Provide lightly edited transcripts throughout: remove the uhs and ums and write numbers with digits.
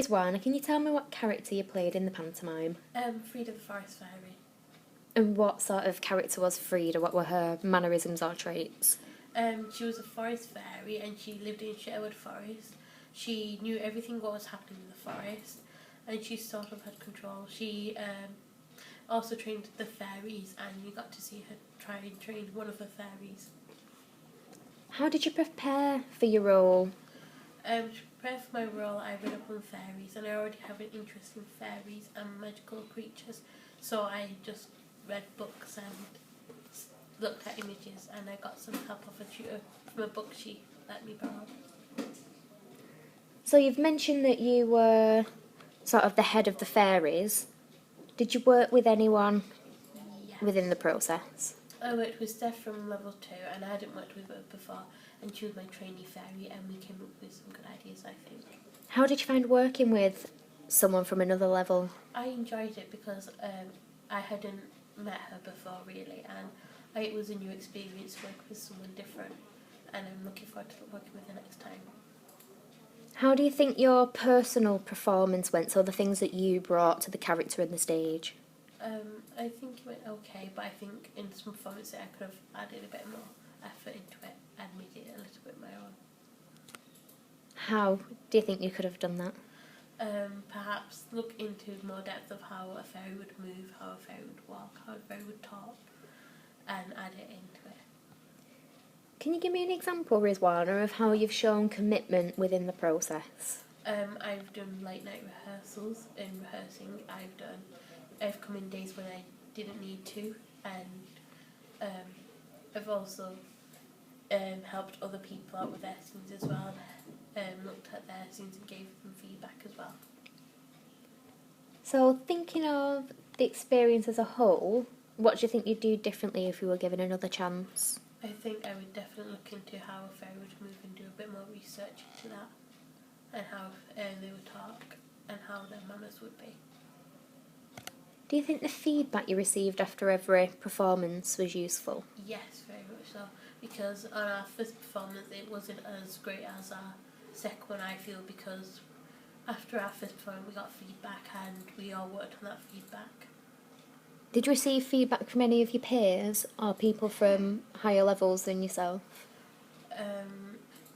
Rizwana, can you tell me what character you played in the pantomime? Frida the Forest Fairy. And what sort of character was Frida? What were her mannerisms or traits? She was a forest fairy and she lived in Sherwood Forest. She knew everything what was happening in the forest and she sort of had control. She also trained the fairies and you got to see her try and train one of the fairies. How did you prepare for your role? To prepare for my role, I read up on fairies and I already have an interest in fairies and magical creatures, so I just read books and looked at images and I got some help of a tutor from a book she let me borrow. So you've mentioned that you were sort of the head of the fairies. Did you work with anyone Yes. within the process? I worked with Steph from level 2 and I hadn't worked with her before and she was my trainee fairy and we came up with some good ideas, I think. How did you find working with someone from another level? I enjoyed it because I hadn't met her before really and it was a new experience to work with someone different and I'm looking forward to working with her next time. How do you think your personal performance went, so the things that you brought to the character and the stage? I think it went okay, but I think in some performances I could have added a bit more effort into it and made it a little bit my own. How do you think you could have done that? Perhaps look into more depth of how a fairy would move, how a fairy would walk, how a fairy would talk, and add it into it. Can you give me an example, Rizwana, of how you've shown commitment within the process? I've done late night rehearsals. In rehearsing, I've come in days when I didn't need to, and I've also helped other people out with their scenes as well, looked at their scenes and gave them feedback as well. So, thinking of the experience as a whole, what do you think you'd do differently if you were given another chance? I think I would definitely look into how a fairy would move and do a bit more research into that, and how they would talk, and how their manners would be. Do you think the feedback you received after every performance was useful? Yes, very much so, because on our first performance it wasn't as great as our second one, I feel, because after our first performance we got feedback and we all worked on that feedback. Did you receive feedback from any of your peers or people from higher levels than yourself?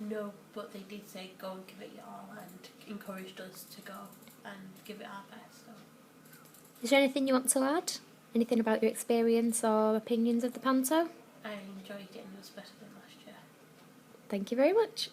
No, but they did say go and give it your all and encouraged us to go and give it our best. So. Is there anything you want to add? Anything about your experience or opinions of the Panto? I enjoyed it and it was better than last year. Thank you very much.